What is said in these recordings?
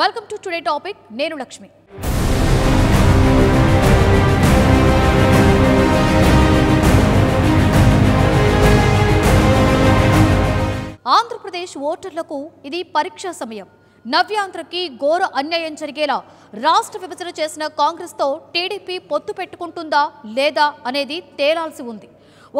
Welcome to today topic. నేను లక్ష్మి. ఆంధ్రప్రదేశ్ ఓటర్లకు ఇది పరీక్షా సమయం. నవ్యాంధ్రకి ఘోర అన్యాయం జరిగేలా రాష్ట్ర విభజన చేసిన కాంగ్రెస్తో టీడీపీ పొత్తు పెట్టుకుంటుందా లేదా అనేది తేలాల్సి ఉంది.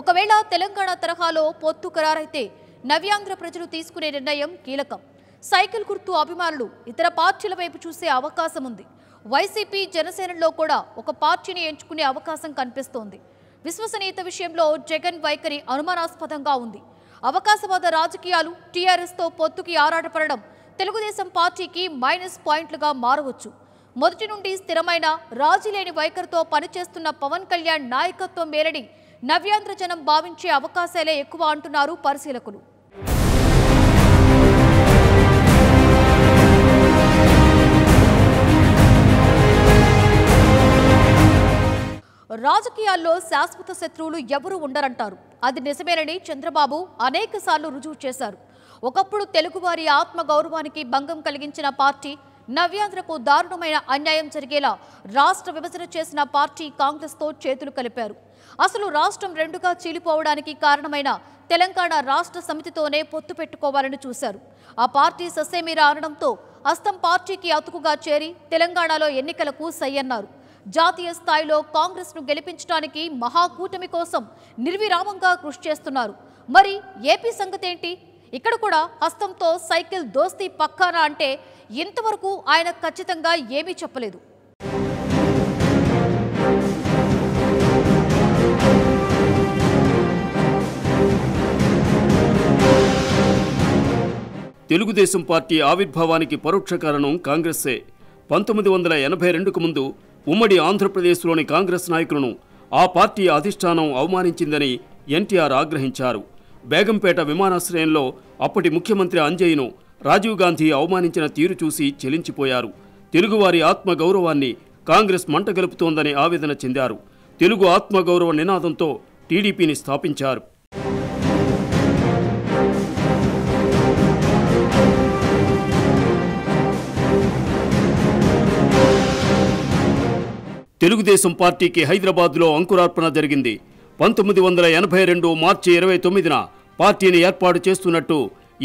ఒకవేళ తెలంగాణ తరహాలో పొత్తు ఖరారైతే నవ్యాంధ్ర ప్రజలు తీసుకునే నిర్ణయం కీలకం. సైకిల్ గుర్తు అభిమానులు ఇతర పార్టీల వైపు చూసే అవకాశం ఉంది. వైసీపీ జనసేనలో కూడా ఒక పార్టీని ఎంచుకునే అవకాశం కనిపిస్తోంది. విశ్వసనీయత విషయంలో జగన్ వైఖరి అనుమానాస్పదంగా ఉంది. అవకాశవాద రాజకీయాలు టీఆర్ఎస్తో పొత్తుకి ఆరాటపడడం తెలుగుదేశం పార్టీకి మైనస్ పాయింట్లుగా మారవచ్చు. మొదటి నుండి స్థిరమైన రాజీలేని వైఖరితో పనిచేస్తున్న పవన్ కళ్యాణ్ నాయకత్వం మేరని నవ్యాంధ్ర జనం భావించే అవకాశాలే ఎక్కువ అంటున్నారు పరిశీలకులు. రాజకీయాల్లో శాశ్వత శత్రువులు ఎవరూ ఉండరంటారు. అది నిజమేనని చంద్రబాబు అనేకసార్లు రుజువు చేశారు. ఒకప్పుడు తెలుగువారి ఆత్మ గౌరవానికి భంగం కలిగించిన పార్టీ, నవ్యాంధ్రకు దారుణమైన అన్యాయం జరిగేలా రాష్ట్ర విభజన చేసిన పార్టీ కాంగ్రెస్తో చేతులు కలిపారు. అసలు రాష్ట్రం రెండుగా చీలిపోవడానికి కారణమైన తెలంగాణ రాష్ట్ర సమితితోనే పొత్తు పెట్టుకోవాలని చూశారు. ఆ పార్టీ ససేమిరా అనడంతో హస్తం పార్టీకి అతుకుగా చేరి తెలంగాణలో ఎన్నికలకు సై అన్నారు. జాతీయ స్థాయిలో కాంగ్రెస్ను గెలిపించడానికి మహాకూటమి కోసం నిర్విరామంగా కృషి చేస్తున్నారు. మరి ఏపీ సంగతేంటి? ఇక్కడ కూడా హస్తంతో సైకిల్ దోస్తీ పక్కానా అంటే ఇంతవరకు ఆయన ఖచ్చితంగా ఏమీ చెప్పలేదు. తెలుగుదేశం పార్టీ ఆవిర్భావానికి పరోక్ష కారణం కాంగ్రెస్సే. 1982కు ముందు ఉమ్మడి ఆంధ్రప్రదేశ్లోని కాంగ్రెస్ నాయకులను ఆ పార్టీ అధిష్టానం అవమానించిందని ఎన్టీఆర్ ఆగ్రహించారు. బేగంపేట విమానాశ్రయంలో అప్పటి ముఖ్యమంత్రి అంజయ్యను రాజీవ్ గాంధీ అవమానించిన తీరు చూసి చెలించిపోయారు. తెలుగువారి ఆత్మగౌరవాన్ని కాంగ్రెస్ మంటగలుపుతోందని ఆవేదన చెందారు. తెలుగు ఆత్మగౌరవ నినాదంతో టీడీపీని స్థాపించారు. తెలుగుదేశం పార్టీకి హైదరాబాద్లో అంకురార్పణ జరిగింది. 1982 మార్చి 29న పార్టీని ఏర్పాటు చేస్తున్నట్టు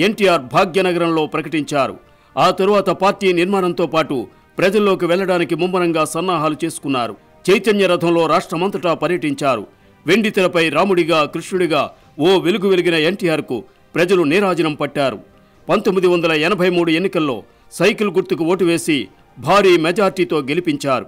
ఎన్టీఆర్ భాగ్యనగరంలో ప్రకటించారు. ఆ తరువాత పార్టీ నిర్మాణంతో పాటు ప్రజల్లోకి వెళ్లడానికి ముమ్మరంగా సన్నాహాలు చేసుకున్నారు. చైతన్య రథంలో రాష్ట్రమంతటా పర్యటించారు. వెండితెరపై రాముడిగా, కృష్ణుడిగా ఓ వెలుగు వెలిగిన ఎన్టీఆర్కు ప్రజలు నీరాజనం పట్టారు. 1983 ఎన్నికల్లో సైకిల్ గుర్తుకు ఓటు వేసి భారీ మెజార్టీతో గెలిపించారు.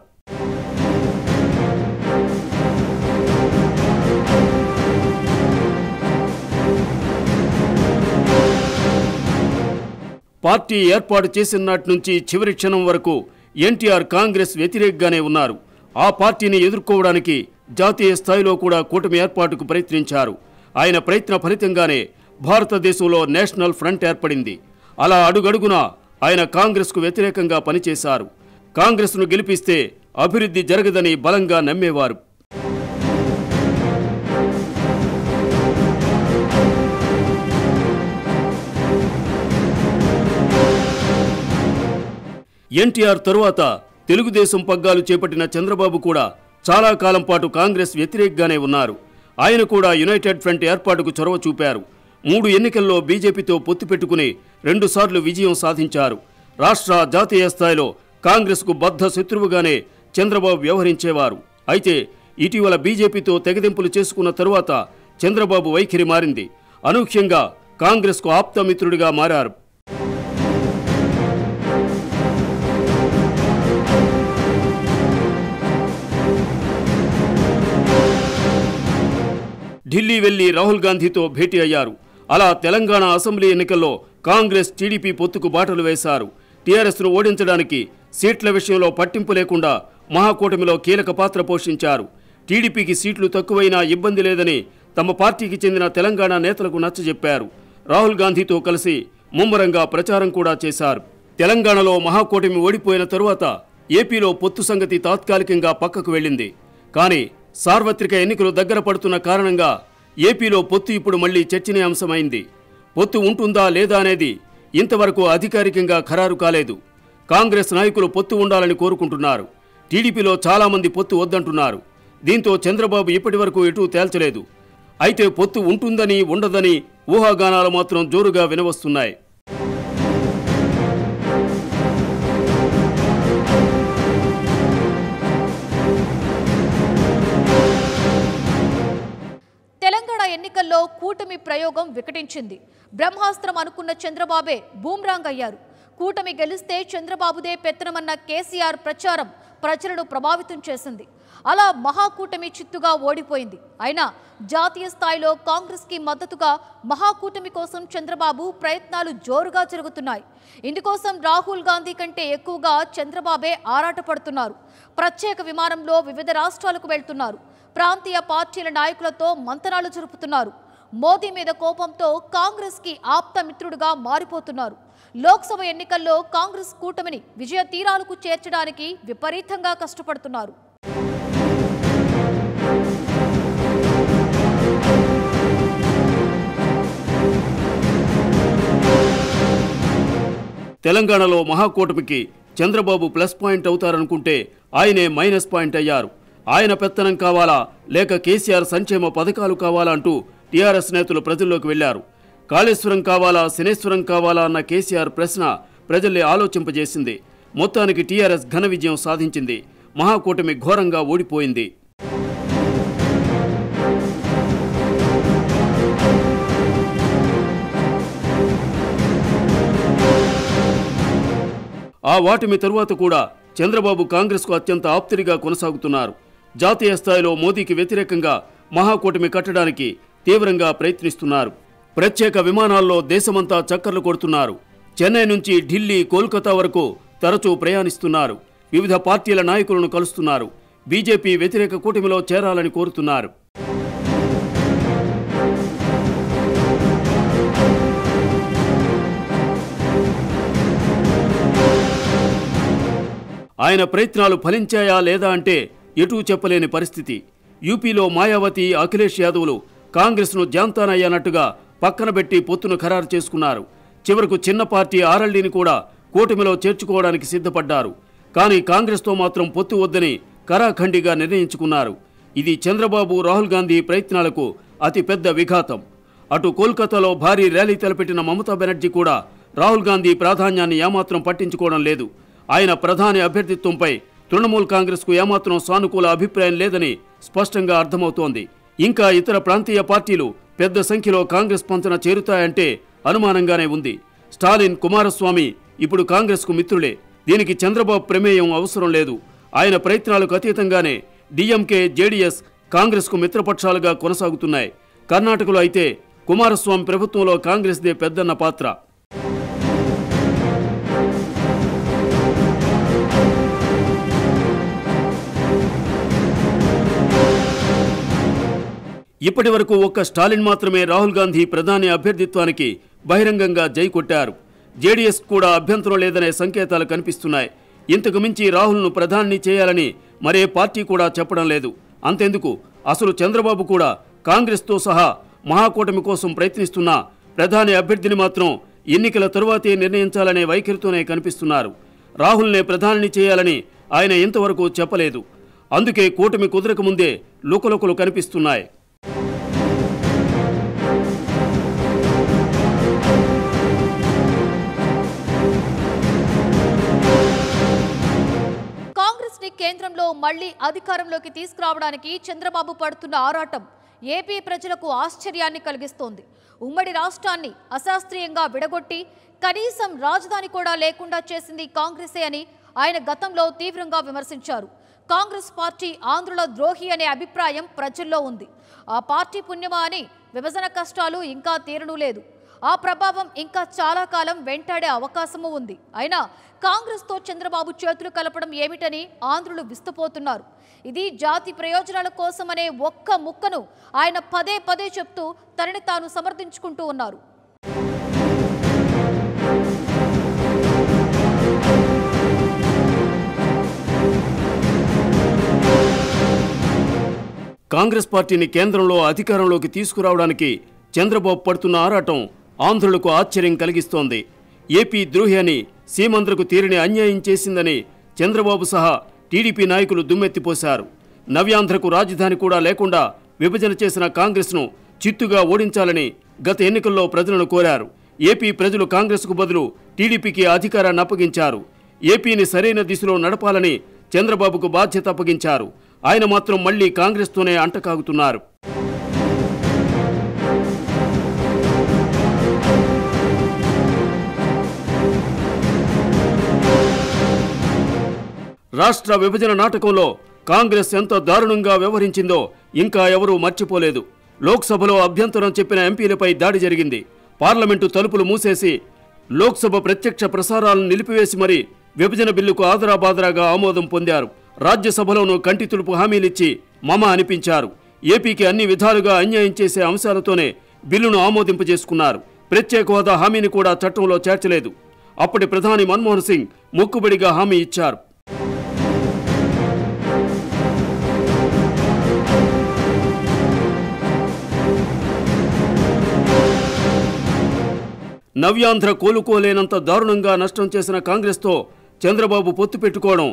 పార్టీ ఏర్పాటు చేసిన నాటి నుంచి చివరి క్షణం వరకు ఎన్టీఆర్ కాంగ్రెస్ వ్యతిరేకంగానే ఉన్నారు. ఆ పార్టీని ఎదుర్కోవడానికి జాతీయ స్థాయిలో కూడా కూటమి ఏర్పాటుకు ప్రయత్నించారు. ఆయన ప్రయత్న ఫలితంగానే భారతదేశంలో నేషనల్ ఫ్రంట్ ఏర్పడింది. అలా అడుగడుగునా ఆయన కాంగ్రెస్కు వ్యతిరేకంగా పనిచేశారు. కాంగ్రెస్ను గెలిపిస్తే అభివృద్ధి జరగదని బలంగా నమ్మేవారు. ఎన్టీఆర్ తరువాత తెలుగుదేశం పగ్గాలు చేపట్టిన చంద్రబాబు కూడా చాలా కాలం పాటు కాంగ్రెస్ వ్యతిరేకంగానే ఉన్నారు. ఆయన కూడా యునైటెడ్ ఫ్రంట్ ఏర్పాటుకు చొరవ చూపారు. 3 ఎన్నికల్లో బీజేపీతో పొత్తు పెట్టుకుని 2 సార్లు విజయం సాధించారు. రాష్ట్ర, జాతీయ స్థాయిలో కాంగ్రెస్కు బద్ధ శత్రువుగానే చంద్రబాబు వ్యవహరించేవారు. అయితే ఇటీవల బీజేపీతో తెగదెంపులు చేసుకున్న తరువాత చంద్రబాబు వైఖరి మారింది. అనూహ్యంగా కాంగ్రెస్కు ఆప్తమిత్రుడిగా మారారు. ఢిల్లీ వెళ్లి రాహుల్ గాంధీతో భేటీ అయ్యారు. అలా తెలంగాణ అసెంబ్లీ ఎన్నికల్లో కాంగ్రెస్, టీడీపీ పొత్తుకు బాటలు వేశారు. టీఆర్ఎస్ను ఓడించడానికి సీట్ల విషయంలో పట్టింపు లేకుండా మహాకూటమిలో కీలక పాత్ర పోషించారు. టీడీపీకి సీట్లు తక్కువైనా ఇబ్బంది లేదని తమ పార్టీకి చెందిన తెలంగాణ నేతలకు నచ్చజెప్పారు. రాహుల్ గాంధీతో కలిసి ముమ్మరంగా ప్రచారం కూడా చేశారు. తెలంగాణలో మహాకూటమి ఓడిపోయిన తరువాత ఏపీలో పొత్తు సంగతి తాత్కాలికంగా పక్కకు వెళ్ళింది. కానీ సార్వత్రిక ఎన్నికలు దగ్గర పడుతున్న కారణంగా ఏపీలో పొత్తు ఇప్పుడు మళ్లీ చర్చనీయాంశమైంది. పొత్తు ఉంటుందా లేదా అనేది ఇంతవరకు అధికారికంగా ఖరారు కాలేదు. కాంగ్రెస్ నాయకులు పొత్తు ఉండాలని కోరుకుంటున్నారు. టీడీపీలో చాలా మంది పొత్తు వద్దంటున్నారు. దీంతో చంద్రబాబు ఇప్పటివరకు ఎటూ తేల్చలేదు. అయితే పొత్తు ఉంటుందని ఉండదని ఊహాగానాలు మాత్రం జోరుగా వినవస్తున్నాయి. తెలంగాణ ఎన్నికల్లో కూటమి ప్రయోగం వికటించింది. బ్రహ్మాస్త్రం అనుకున్న చంద్రబాబే బూమ్రాంగ్ అయ్యారు. కూటమి గెలిస్తే చంద్రబాబుదే పెత్తనమన్న కేసీఆర్ ప్రచారం ప్రజలను ప్రభావితం చేసింది. అలా మహాకూటమి చిత్తుగా ఓడిపోయింది. అయినా జాతీయ స్థాయిలో కాంగ్రెస్కి మద్దతుగా మహాకూటమి కోసం చంద్రబాబు ప్రయత్నాలు జోరుగా జరుగుతున్నాయి. ఇందుకోసం రాహుల్ గాంధీ కంటే ఎక్కువగా చంద్రబాబే ఆరాటపడుతున్నారు. ప్రత్యేక విమానంలో వివిధ రాష్ట్రాలకు వెళ్తున్నారు. ప్రాంతీయ పార్టీల నాయకులతో మంతనాలు జరుపుతున్నారు. మోదీ మీద కోపంతో కాంగ్రెస్కి ఆప్త మిత్రుడుగా మారిపోతున్నారు. లోక్సభ ఎన్నికల్లో కాంగ్రెస్ కూటమిని విజయ తీరాలకు చేర్చడానికి విపరీతంగా కష్టపడుతున్నారు. తెలంగాణలో మహాకూటమికి చంద్రబాబు ప్లస్ పాయింట్ అవుతారనుకుంటే ఆయనే మైనస్ పాయింట్ అయ్యారు. ఆయన పెత్తనం కావాలా లేక కేసీఆర్ సంక్షేమ పథకాలు కావాలా అంటూ టీఆర్ఎస్ నేతలు ప్రజల్లోకి వెళ్లారు. కాళేశ్వరం కావాలా శనేశ్వరం కావాలా అన్న కేసీఆర్ ప్రశ్న ప్రజల్ని ఆలోచింపజేసింది. మొత్తానికి టీఆర్ఎస్ ఘన విజయం సాధించింది. మహాకూటమి ఘోరంగా ఓడిపోయింది. ఆ ఓటమి తరువాత కూడా చంద్రబాబు కాంగ్రెస్కు అత్యంత ఆప్తుడిగా కొనసాగుతున్నారు. జాతీయ స్థాయిలో మోదీకి వ్యతిరేకంగా మహాకూటమి కట్టడానికి తీవ్రంగా ప్రయత్నిస్తున్నారు. ప్రత్యేక విమానాల్లో దేశమంతా చక్కర్లు కొడుతున్నారు. చెన్నై నుంచి ఢిల్లీ, కోల్కతా వరకు తరచూ ప్రయాణిస్తున్నారు. వివిధ పార్టీల నాయకులను కలుస్తున్నారు. బీజేపీ వ్యతిరేక కూటమిలో చేరాలని కోరుతున్నారు. ఆయన ప్రయత్నాలు ఫలించాయా లేదా అంటే ఎటూ చెప్పలేని పరిస్థితి. యూపీలో మాయావతి, అఖిలేష్ యాదవ్లు కాంగ్రెస్ను జాంతానయ్యానట్టుగా పక్కన పెట్టి పొత్తును ఖరారు చేసుకున్నారు. చివరకు చిన్న పార్టీ ఆర్ఎల్డీని కూడా కూటమిలో చేర్చుకోవడానికి సిద్ధపడ్డారు. కానీ కాంగ్రెస్తో మాత్రం పొత్తు వద్దని కరాఖండిగా నిర్ణయించుకున్నారు. ఇది చంద్రబాబు, రాహుల్ గాంధీ ప్రయత్నాలకు అతిపెద్ద విఘాతం. అటు కోల్కతాలో భారీ ర్యాలీ తలపెట్టిన మమతా బెనర్జీ కూడా రాహుల్ గాంధీ ప్రాధాన్యాన్ని ఏమాత్రం పట్టించుకోవడం లేదు. ఆయన ప్రధాని అభ్యర్థిత్వంపై తృణమూల్ కాంగ్రెస్కు ఏమాత్రం సానుకూల అభిప్రాయం లేదని స్పష్టంగా అర్థమవుతోంది. ఇంకా ఇతర ప్రాంతీయ పార్టీలు పెద్ద సంఖ్యలో కాంగ్రెస్ పంచన చేరుతాయంటే అనుమానంగానే ఉంది. స్టాలిన్, కుమారస్వామి ఇప్పుడు కాంగ్రెస్కు మిత్రులే. దీనికి చంద్రబాబు ప్రమేయం అవసరం లేదు. ఆయన ప్రయత్నాలకు అతీతంగానే డీఎంకే, జేడీఎస్ కాంగ్రెస్కు మిత్రపక్షాలుగా కొనసాగుతున్నాయి. కర్ణాటకలో అయితే కుమారస్వామి ప్రభుత్వంలో కాంగ్రెస్దే పెద్దన్న పాత్ర. ఇప్పటి వరకు ఒక్క స్టాలిన్ మాత్రమే రాహుల్ గాంధీ ప్రధాని అభ్యర్థిత్వానికి బహిరంగంగా జై కొట్టారు. జేడీఎస్ కూడా అభ్యంతరం లేదనే సంకేతాలు కనిపిస్తున్నాయి. ఇంతకు మించి రాహుల్ను ప్రధాని చేయాలని మరే పార్టీ కూడా చెప్పడం లేదు. అంతెందుకు, అసలు చంద్రబాబు కూడా కాంగ్రెస్తో సహా మహాకూటమి కోసం ప్రయత్నిస్తున్న ప్రధాని అభ్యర్థిని మాత్రం ఎన్నికల తరువాతే నిర్ణయించాలనే వైఖరితోనే కనిపిస్తున్నారు. రాహుల్నే ప్రధాని చేయాలని ఆయన ఇంతవరకు చెప్పలేదు. అందుకే కూటమి కుదరకముందే లుకలుకలు కనిపిస్తున్నాయి. కాంగ్రెస్ ని కేంద్రంలో మళ్లీ అధికారంలోకి తీసుకురావడానికి చంద్రబాబు పడుతున్న ఆరాటం ఏపీ ప్రజలకు ఆశ్చర్యాన్ని కలిగిస్తోంది. ఉమ్మడి రాష్ట్రాన్ని అశాస్త్రీయంగా విడగొట్టి కనీసం రాజధాని కూడా లేకుండా చేసింది కాంగ్రెసే అని ఆయన గతంలో తీవ్రంగా విమర్శించారు. కాంగ్రెస్ పార్టీ ఆంధ్రుల ద్రోహి అనే అభిప్రాయం ప్రజల్లో ఉంది. ఆ పార్టీ పుణ్యమా అని విభజన కష్టాలు ఇంకా తీరను లేదు. ఆ ప్రభావం ఇంకా చాలా కాలం వెంటాడే అవకాశము ఉంది. అయినా కాంగ్రెస్తో చంద్రబాబు చేతులు కలపడం ఏమిటని ఆంధ్రులు విస్తుపోతున్నారు. ఇది జాతి ప్రయోజనాల కోసమనే ఒక్క ముక్కను ఆయన పదే పదే చెప్తూ తనని తాను సమర్థించుకుంటూ ఉన్నారు. కాంగ్రెస్ పార్టీని కేంద్రంలో అధికారంలోకి తీసుకురావడానికి చంద్రబాబు పడుతున్న ఆరాటం ఆంధ్రులకు ఆశ్చర్యం కలిగిస్తోంది. ఏపీ ద్రోహి అని సీమాంధ్రకు తీరని అన్యాయం చేసిందని చంద్రబాబు సహా టీడీపీ నాయకులు దుమ్మెత్తిపోశారు. నవ్యాంధ్రకు రాజధాని కూడా లేకుండా విభజన చేసిన కాంగ్రెస్ను చిత్తుగా ఓడించాలని గత ఎన్నికల్లో ప్రజలను కోరారు. ఏపీ ప్రజలు కాంగ్రెస్కు బదులు టీడీపీకి అధికారాన్ని అప్పగించారు. ఏపీని సరైన దిశలో నడపాలని చంద్రబాబుకు బాధ్యత అప్పగించారు. ఆయన మాత్రం మళ్లీ కాంగ్రెస్తోనే అంటకాగుతున్నారు. రాష్ట్ర విభజన నాటకంలో కాంగ్రెస్ ఎంత దారుణంగా వ్యవహరించిందో ఇంకా ఎవరూ మర్చిపోలేదు. లోక్సభలో అభ్యంతరం చెప్పిన ఎంపీలపై దాడి జరిగింది. పార్లమెంటు తలుపులు మూసేసి లోక్సభ ప్రత్యక్ష ప్రసారాలను నిలిపివేసి మరీ విభజన బిల్లుకు ఆదరాబాదరాగా ఆమోదం పొందారు. రాజ్యసభలోనూ కంటి తుడుపు హామీలిచ్చి మమ అనిపించారు. ఏపీకి అన్ని విధాలుగా అన్యాయం చేసే అంశాలతోనే బిల్లును ఆమోదింపజేసుకున్నారు. ప్రత్యేక హోదా హామీని కూడా చట్టంలో చేర్చలేదు. అప్పటి ప్రధాని మన్మోహన్ సింగ్ మొక్కుబడిగా హామీ ఇచ్చారు. నవ్యాంధ్ర కోలుకోలేనంత దారుణంగా నష్టం చేసిన కాంగ్రెస్తో చంద్రబాబు పొత్తు పెట్టుకోవడం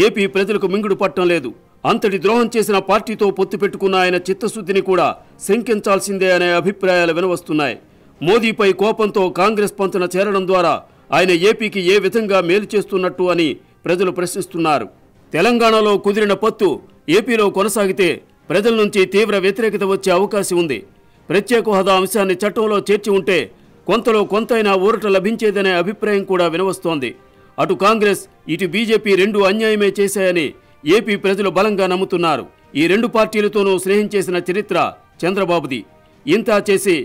ఏపీ ప్రజలకు మింగుడు పట్టం లేదు. అంతటి ద్రోహం చేసిన పార్టీతో పొత్తు పెట్టుకున్న ఆయన చిత్తశుద్ధిని కూడా శంకించాల్సిందే అనే అభిప్రాయాలు వినవస్తున్నాయి. మోదీపై కోపంతో కాంగ్రెస్ పంచన చేరడం ద్వారా ఆయన ఏపీకి ఏ విధంగా మేలు చేస్తున్నట్టు అని ప్రజలు ప్రశ్నిస్తున్నారు. తెలంగాణలో కుదిరిన పొత్తు ఏపీలో కొనసాగితే ప్రజల నుంచి తీవ్ర వ్యతిరేకత వచ్చే అవకాశం ఉంది. ప్రత్యేక హోదా అంశాన్ని చట్టంలో చేర్చి ఉంటే కొంతలో కొంతైనా ఊరట లభించేదనే అభిప్రాయం కూడా వినవస్తోంది. అటు కాంగ్రెస్ ఇటు బీజేపీ రెండు అన్యాయమే చేశాయని ఏపీ ప్రజలు బలంగా నమ్ముతున్నారు. ఈ రెండు పార్టీలతోనూ స్నేహం చేసిన చరిత్ర చంద్రబాబుది. ఇంతా చేసి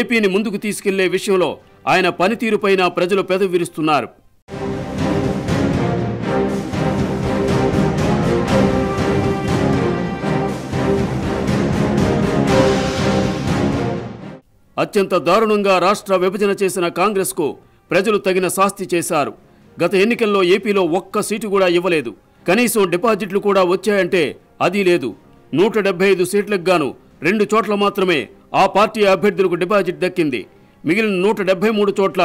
ఏపీని ముందుకు తీసుకెళ్లే విషయంలో ఆయన పనితీరుపైన ప్రజలు పెదవి విరుస్తున్నారు. అత్యంత దారుణంగా రాష్ట్ర విభజన చేసిన కాంగ్రెస్కు ప్రజలు తగిన శాస్తి చేశారు. గత ఎన్నికల్లో ఏపీలో ఒక్క సీటు కూడా ఇవ్వలేదు. కనీసం డిపాజిట్లు కూడా వచ్చాయంటే అది లేదు. 175 సీట్లకు గాను 2 చోట్ల మాత్రమే ఆ పార్టీ అభ్యర్థులకు డిపాజిట్ దక్కింది. మిగిలిన 173 చోట్ల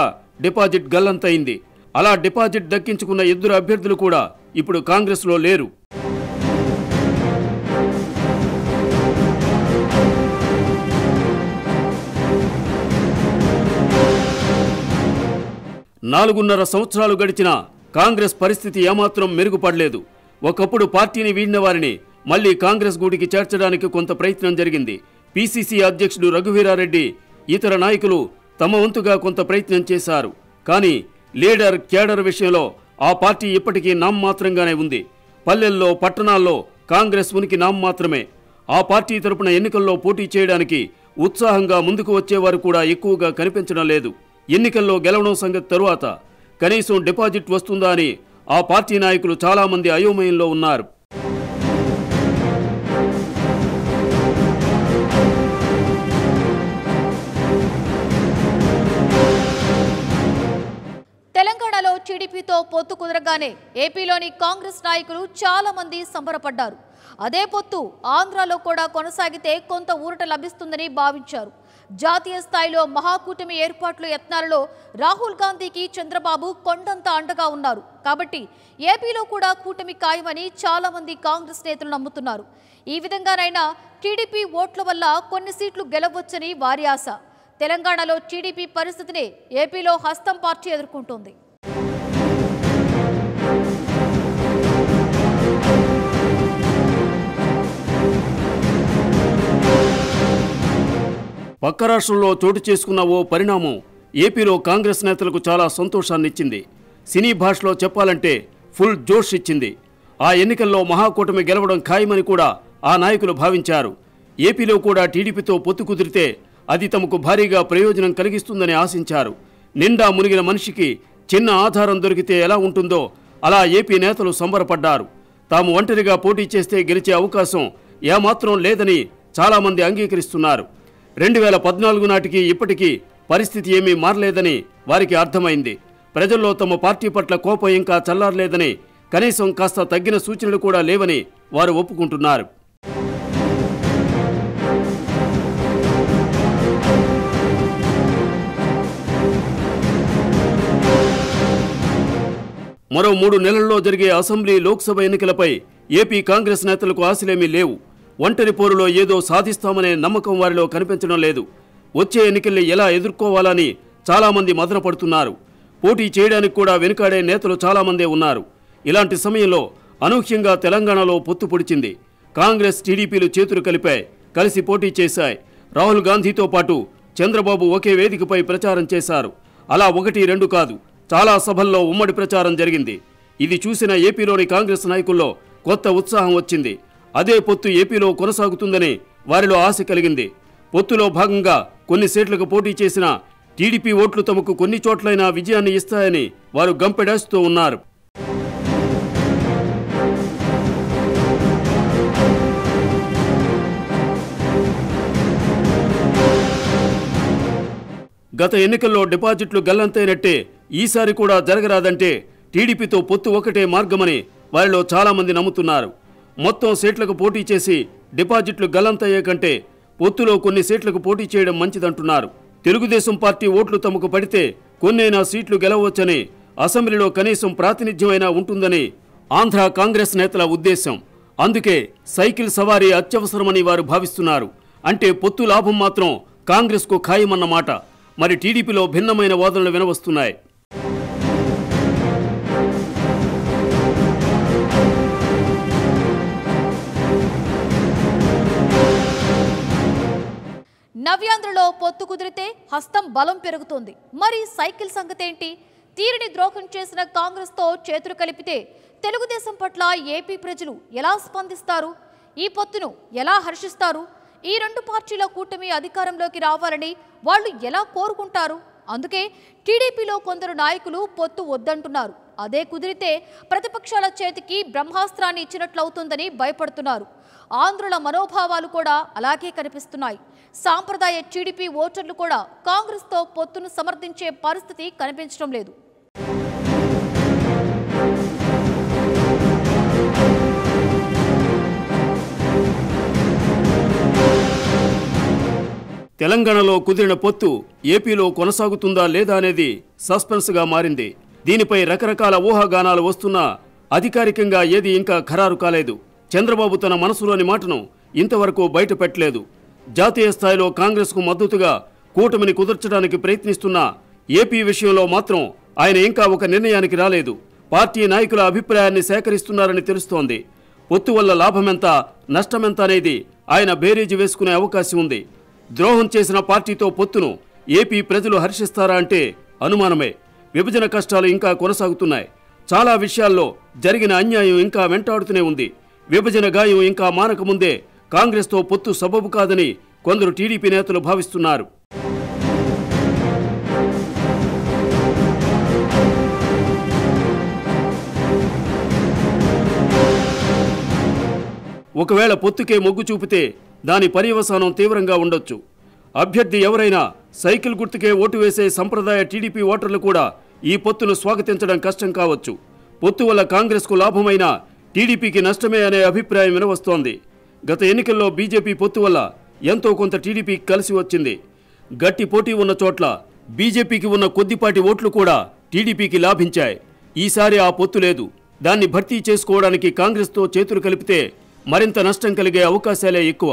డిపాజిట్ గల్లంతైంది. అలా డిపాజిట్ దక్కించుకున్న 2 అభ్యర్థులు కూడా ఇప్పుడు కాంగ్రెస్లో లేరు. నాలుగున్నర సంవత్సరాలు గడిచినా కాంగ్రెస్ పరిస్థితి ఏమాత్రం మెరుగుపడలేదు. ఒకప్పుడు పార్టీని వీడిన వారిని మళ్లీ కాంగ్రెస్ గూటికి చేర్చడానికి కొంత ప్రయత్నం జరిగింది. పీసీసీ అధ్యక్షుడు రఘువీరారెడ్డి ఇతర నాయకులు తమ వంతుగా కొంత ప్రయత్నం చేశారు. కానీ లీడర్ క్యాడర్ విషయంలో ఆ పార్టీ ఇప్పటికీ నామమాత్రంగానే ఉంది. పల్లెల్లో పట్టణాల్లో కాంగ్రెస్ ఉనికి నామమాత్రమే. ఆ పార్టీ తరపున ఎన్నికల్లో పోటీ చేయడానికి ఉత్సాహంగా ముందుకు వచ్చేవారు కూడా ఎక్కువగా కనిపించడం లేదు. ఎన్నికల్లో గెలవడం సంగతి తరువాత కనీసం డిపాజిట్ వస్తుందా అని ఆ పార్టీ నాయకులు చాలామంది అయోమయంలో ఉన్నారు. తెలంగాణలో టీడీపీతో పొత్తు కుదరగానే ఏపీలోని కాంగ్రెస్ నాయకులు చాలా మంది సంబరపడ్డారు. అదే పొత్తు ఆంధ్రాలో కూడా కొనసాగితే కొంత ఊరట లభిస్తుందని భావించారు. జాతీయ స్థాయిలో మహాకూటమి ఏర్పాట్ల యత్నాలలో రాహుల్ గాంధీకి చంద్రబాబు కొండంత అండగా ఉన్నారు. కాబట్టి ఏపీలో కూడా కూటమి ఖాయమని చాలా మంది కాంగ్రెస్ నేతలు నమ్ముతున్నారు. ఈ విధంగానైనా టీడీపీ ఓట్ల వల్ల కొన్ని సీట్లు గెలవొచ్చని వారి ఆశ. తెలంగాణలో టీడీపీ పరిస్థితిని ఏపీలో హస్తం పార్టీ ఎదుర్కొంటోంది. పక్క రాష్ట్రంలో చోటు చేసుకున్న ఓ పరిణామం ఏపీలో కాంగ్రెస్ నేతలకు చాలా సంతోషాన్నిచ్చింది. సినీ భాషలో చెప్పాలంటే ఫుల్ జోష్ ఇచ్చింది. ఆ ఎన్నికల్లో మహాకూటమి గెలవడం ఖాయమని కూడా ఆ నాయకులు భావించారు. ఏపీలో కూడా టీడీపీతో పొత్తు కుదిరితే అది తమకు భారీగా ప్రయోజనం కలిగిస్తుందని ఆశించారు. నిండా మునిగిన మనిషికి చిన్న ఆధారం దొరికితే ఎలా ఉంటుందో అలా ఏపీ నేతలు సంబరపడ్డారు. తాము ఒంటరిగా పోటీ చేస్తే గెలిచే అవకాశం ఏమాత్రం లేదని చాలామంది అంగీకరిస్తున్నారు. 2014 నాటికి ఇప్పటికీ పరిస్థితి ఏమీ మారలేదని వారికి అర్థమైంది. ప్రజల్లో తమ పార్టీ పట్ల కోపం ఇంకా చల్లారలేదని, కనీసం కాస్త తగ్గిన సూచనలు కూడా లేవని వారు ఒప్పుకుంటున్నారు. మరో 3 నెలల్లో జరిగే అసెంబ్లీ లోక్సభ ఎన్నికలపై ఏపీ కాంగ్రెస్ నేతలకు ఆశలేమీ లేవు. ఒంటరి పోరులో ఏదో సాధిస్తామనే నమ్మకం వారిలో కనిపించడం లేదు. వచ్చే ఎన్నికల్ని ఎలా ఎదుర్కోవాలని చాలామంది మదన పడుతున్నారు. పోటీ చేయడానికి కూడా వెనుకాడే నేతలు చాలామందే ఉన్నారు. ఇలాంటి సమయంలో అనూహ్యంగా తెలంగాణలో పొత్తు పొడిచింది. కాంగ్రెస్ టీడీపీలు చేతులు కలిపాయి, కలిసి పోటీ చేశాయి. రాహుల్ గాంధీతో పాటు చంద్రబాబు ఒకే వేదికపై ప్రచారం చేశారు. అలా 1-2 కాదు, చాలా సభల్లో ఉమ్మడి ప్రచారం జరిగింది. ఇది చూసిన ఏపీలోని కాంగ్రెస్ నాయకుల్లో కొత్త ఉత్సాహం వచ్చింది. అదే పొత్తు ఏపీలో కొనసాగుతుందని వారిలో ఆశ కలిగింది. పొత్తులో భాగంగా కొన్ని సీట్లకు పోటీ చేసిన టీడీపీ ఓట్లు తమకు కొన్ని చోట్లైనా విజయాన్ని ఇస్తాయని వారు గంపెడేస్తూ ఉన్నారు. గత ఎన్నికల్లో డిపాజిట్లు గల్లంతైనట్టే ఈసారి కూడా జరగరాదంటే టీడీపీతో పొత్తు ఒకటే మార్గమని వారిలో చాలామంది నమ్ముతున్నారు. మొత్తం సీట్లకు పోటీ చేసి డిపాజిట్లు గల్లంతయ్యే కంటే పొత్తులో కొన్ని సీట్లకు పోటీ చేయడం మంచిదంటున్నారు. తెలుగుదేశం పార్టీ ఓట్లు తమకు పడితే కొన్నైనా సీట్లు గెలవచ్చని, అసెంబ్లీలో కనీసం ప్రాతినిధ్యమైనా ఉంటుందని ఆంధ్ర కాంగ్రెస్ నేతల ఉద్దేశం. అందుకే సైకిల్ సవారీ అత్యవసరమని వారు భావిస్తున్నారు. అంటే పొత్తు లాభం మాత్రం కాంగ్రెస్కు ఖాయమన్నమాట. మరి టీడీపీలో భిన్నమైన వాదనలు వినవస్తున్నాయి. నవ్యాంధ్రలో పొత్తు కుదిరితే హస్తం బలం పెరుగుతుంది. మరి సైకిల్ సంగతేంటి? తీరిని ద్రోహం చేసిన కాంగ్రెస్తో చేతులు కలిపితే తెలుగుదేశం పట్ల ఏపీ ప్రజలు ఎలా స్పందిస్తారు? ఈ పొత్తును ఎలా హర్షిస్తారు? ఈ 2 పార్టీల కూటమి అధికారంలోకి రావాలని వాళ్ళు ఎలా కోరుకుంటారు? అందుకే టీడీపీలో కొందరు నాయకులు పొత్తు వద్దంటున్నారు. అదే కుదిరితే ప్రతిపక్షాల చేతికి బ్రహ్మాస్త్రాన్ని ఇచ్చినట్లవుతుందని భయపడుతున్నారు. ఆంధ్రుల మనోభావాలు కూడా అలాగే కనిపిస్తున్నాయి. సాంప్రదాయ టీడీపీ ఓటర్లు కూడా కాంగ్రెస్తో పొత్తును సమర్థించే పరిస్థితి కనిపించడం లేదు. తెలంగాణలో కుదిరిన పొత్తు ఏపీలో కొనసాగుతుందా లేదా అనేది సస్పెన్స్గా మారింది. దీనిపై రకరకాల ఊహాగానాలు వస్తున్నా అధికారికంగా ఏది ఇంకా ఖరారు కాలేదు. చంద్రబాబు తన మనసులోని మాటను ఇంతవరకు బయట పెట్టలేదు. జాతీయ స్థాయిలో కాంగ్రెస్కు మద్దతుగా కూటమిని కుదర్చడానికి ప్రయత్నిస్తున్న ఏపీ విషయంలో మాత్రం ఆయన ఇంకా ఒక నిర్ణయానికి రాలేదు. పార్టీ నాయకుల అభిప్రాయాన్ని సేకరిస్తున్నారని తెలుస్తోంది. పొత్తు వల్ల లాభమెంత, నష్టమెంత అనేది ఆయన బేరీజు వేసుకునే అవకాశం ఉంది. ద్రోహం చేసిన పార్టీతో పొత్తును ఏపీ ప్రజలు హర్షిస్తారా అంటే అనుమానమే. విభజన కష్టాలు ఇంకా కొనసాగుతున్నాయి. చాలా విషయాల్లో జరిగిన అన్యాయం ఇంకా వెంటాడుతూనే ఉంది. విభజన గాయం ఇంకా మానకముందే కాంగ్రెస్తో పొత్తు సబబు కాదని కొందరు టీడీపీ నేతలు భావిస్తున్నారు. ఒకవేళ పొత్తుకే మొగ్గు చూపితే దాని పర్యవసానం తీవ్రంగా ఉండొచ్చు. అభ్యర్థి ఎవరైనా సైకిల్ గుర్తుకే ఓటు వేసే సంప్రదాయ టీడీపీ ఓటర్లు కూడా ఈ పొత్తును స్వాగతించడం కష్టం కావచ్చు. పొత్తు వల్ల కాంగ్రెస్కు లాభమైన టీడీపీకి నష్టమే అనే అభిప్రాయం వినవస్తోంది. గత ఎన్నికల్లో బీజేపీ పొత్తు వల్ల ఎంతో కొంత టీడీపీకి కలిసి వచ్చింది. గట్టి పోటీ ఉన్న చోట్ల బీజేపీకి ఉన్న కొద్దిపాటి ఓట్లు కూడా టీడీపీకి లాభించాయి. ఈసారి ఆ పొత్తు లేదు. దాన్ని భర్తీ చేసుకోవడానికి కాంగ్రెస్తో చేతులు కలిపితే మరింత నష్టం కలిగే అవకాశాలే ఎక్కువ.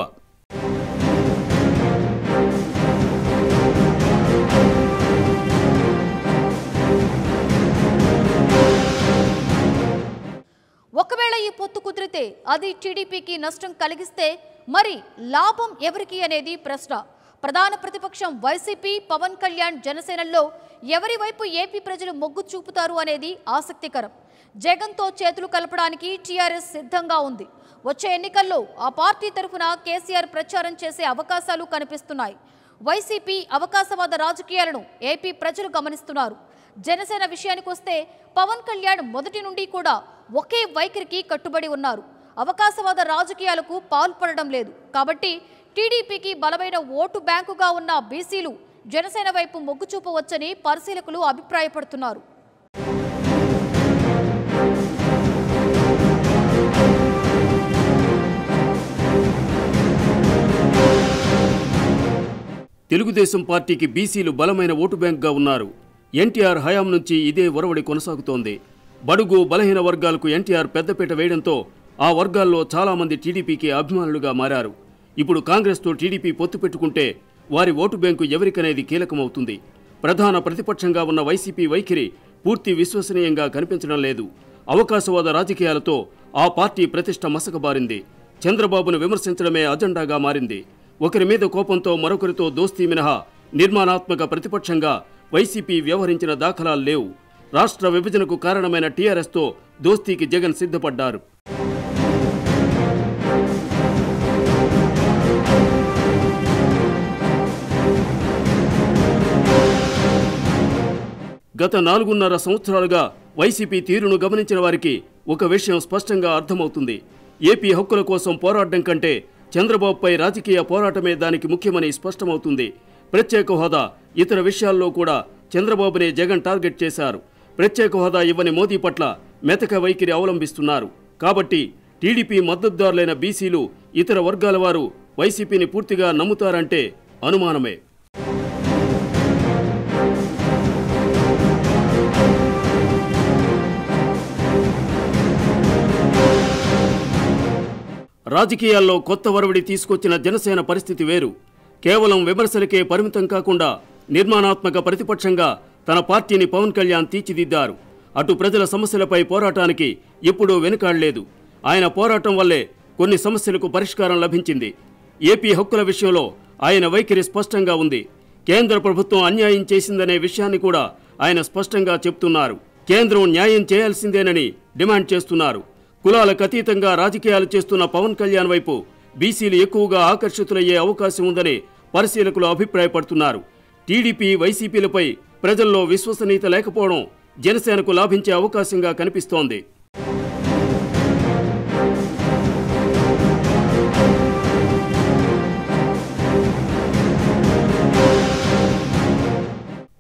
ఒకవేళ ఈ పొత్తు కుదిరితే అది టీడీపీకి నష్టం కలిగిస్తే మరి లాభం ఎవరికి అనేది ప్రశ్న. ప్రధాన ప్రతిపక్షం వైసీపీ, పవన్ కళ్యాణ్ జనసేనల్లో ఎవరి వైపు ఏపీ ప్రజలు మొగ్గు చూపుతారు అనేది ఆసక్తికరం. జగన్తో చేతులు కలపడానికి టీఆర్ఎస్ సిద్ధంగా ఉంది. వచ్చే ఎన్నికల్లో ఆ పార్టీ తరఫున కేసీఆర్ ప్రచారం చేసే అవకాశాలు కనిపిస్తున్నాయి. వైసీపీ అవకాశవాద రాజకీయాలను ఏపీ ప్రజలు గమనిస్తున్నారు. జనసేన విషయానికి వస్తే పవన్ కళ్యాణ్ మొదటి నుండి కూడా ఒకే వైఖరికి కట్టుబడి ఉన్నారు. అవకాశవాద రాజకీయాలకు పాల్పడడం లేదు. కాబట్టి టీడీపీకి బలమైన ఓటు బ్యాంకుగా ఉన్న బీసీలు జనసేన వైపు మొగ్గు చూపవచ్చని పరిశీలకులు అభిప్రాయపడుతున్నారు. తెలుగుదేశం పార్టీకి బీసీలు బలమైన ఓటు బ్యాంక్గా ఉన్నారు. ఎన్టీఆర్ హయాం నుంచి ఇదే ఒరవడి కొనసాగుతోంది. బడుగు బలహీన వర్గాలకు ఎన్టీఆర్ పెద్దపీట వేయడంతో ఆ వర్గాల్లో చాలామంది టీడీపీకి అభిమానులుగా మారారు. ఇప్పుడు కాంగ్రెస్తో టీడీపీ పొత్తు పెట్టుకుంటే వారి ఓటు బ్యాంకు ఎవరికనేది కీలకమవుతుంది. ప్రధాన ప్రతిపక్షంగా ఉన్న వైసీపీ వైఖరి పూర్తి విశ్వసనీయంగా కనిపించడం లేదు. అవకాశవాద రాజకీయాలతో ఆ పార్టీ ప్రతిష్ట మసకబారింది. చంద్రబాబును విమర్శించడమే అజెండాగా మారింది. ఒకరి మీద కోపంతో మరొకరితో దోస్తీ మినహా నిర్మాణాత్మక ప్రతిపక్షంగా వైసీపీ వ్యవహరించిన దాఖలాలు లేవు. రాష్ట్ర విభజనకు కారణమైన టీఆర్ఎస్తో దోస్తీకి జగన్ సిద్ధపడ్డారు. గత 4.5 సంవత్సరాలుగా వైసీపీ తీరును గమనించిన వారికి ఒక విషయం స్పష్టంగా అర్థమవుతుంది. ఏపీ హక్కుల కోసం పోరాటం కంటే చంద్రబాబుపై రాజకీయ పోరాటమే దానికి ముఖ్యమని స్పష్టమవుతుంది. ప్రత్యేక హోదా, ఇతర విషయాల్లో కూడా చంద్రబాబునే జగన్ టార్గెట్ చేశారు. ప్రత్యేక హోదా ఇవ్వని మోదీ పట్ల మెతక వైఖరి అవలంబిస్తున్నారు. కాబట్టి టీడీపీ మద్దతుదారులైన బీసీలు, ఇతర వర్గాల వారు వైసీపీని పూర్తిగా నమ్ముతారంటే అనుమానమే. రాజకీయాల్లో కొత్త వరవడి తీసుకొచ్చిన జనసేన పరిస్థితి వేరు. కేవలం విమర్శలకే పరిమితం కాకుండా నిర్మాణాత్మక ప్రతిపక్షంగా తన పార్టీని పవన్ కళ్యాణ్ తీర్చిదిద్దారు. అటు ప్రజల సమస్యలపై పోరాటానికి ఎప్పుడూ వెనుకాడలేదు. ఆయన పోరాటం వల్లే కొన్ని సమస్యలకు పరిష్కారం లభించింది. ఏపీ హక్కుల విషయంలో ఆయన వైఖరి స్పష్టంగా ఉంది. కేంద్ర ప్రభుత్వం అన్యాయం చేసిందనే విషయాన్ని కూడా ఆయన స్పష్టంగా చెప్తున్నారు. కేంద్రం న్యాయం చేయాల్సిందేనని డిమాండ్ చేస్తున్నారు. కులాలకు అతీతంగా రాజకీయాలు చేస్తున్న పవన్ కళ్యాణ్ వైపు బీసీలు ఎక్కువగా ఆకర్షితులయ్యే అవకాశం ఉందని పరిశీలకులు అభిప్రాయపడుతున్నారు. టీడీపీ, వైసీపీలపై ప్రజల్లో విశ్వసనీయత లేకపోవడం జనసేనకు లాభించే అవకాశంగా కనిపిస్తోంది.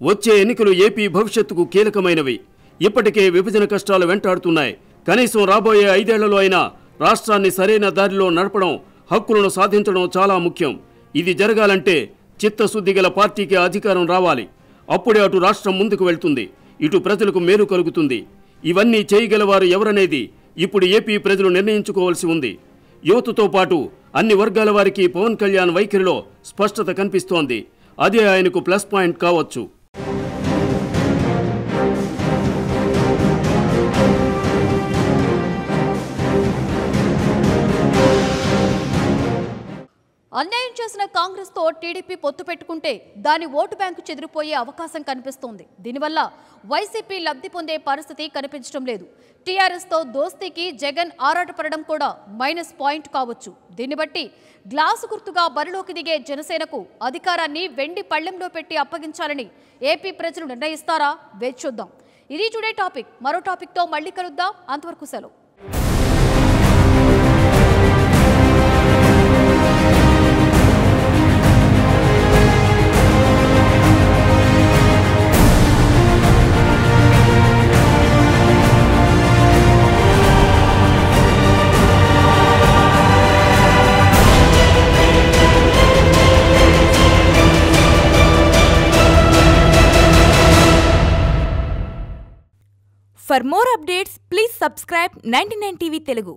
వచ్చే ఎన్నికలు ఏపీ భవిష్యత్తుకు కీలకమైనవి. ఇప్పటికే విభజన కష్టాలు వెంటాడుతున్నాయి. కనీసం రాబోయే 5 ఏళ్లలో అయినా రాష్ట్రాన్ని సరైన దారిలో నడపడం, హక్కులను సాధించడం చాలా ముఖ్యం. ఇది జరగాలంటే చిత్తశుద్ధి గల పార్టీకి అధికారం రావాలి. అప్పుడే అటు రాష్ట్రం ముందుకు వెళ్తుంది, ఇటు ప్రజలకు మేలు కలుగుతుంది. ఇవన్నీ చేయగలవారు ఎవరనేది ఇప్పుడు ఏపీ ప్రజలు నిర్ణయించుకోవాల్సి ఉంది. యువతతో పాటు అన్ని వర్గాల వారికి పవన్ కళ్యాణ్ వైఖరిలో స్పష్టత కనిపిస్తోంది. అదే ఆయనకు ప్లస్ పాయింట్ కావచ్చు. అన్యాయం చేసిన కాంగ్రెస్తో టీడీపీ పొత్తు పెట్టుకుంటే దాని ఓటు బ్యాంకు చెదిరిపోయే అవకాశం కనిపిస్తోంది. దీనివల్ల వైసీపీ లబ్ధి పొందే పరిస్థితి కనిపించడం లేదు. టీఆర్ఎస్తో దోస్తీకి జగన్ ఆరాటపడడం కూడా మైనస్ పాయింట్ కావచ్చు. దీన్ని బట్టి గ్లాసు గుర్తుగా బరిలోకి దిగే జనసేనకు అధికారాన్ని వెండి పళ్ళెంలో పెట్టి అప్పగించాలని ఏపీ ప్రజలు నిర్ణయిస్తారా? వేచి చూద్దాం. ఇది టుడే టాపిక్. మరో టాపిక్తో మళ్ళీ కలుద్దాం. అంతవరకు సెలవు. For more updates, please subscribe 99 TV Telugu.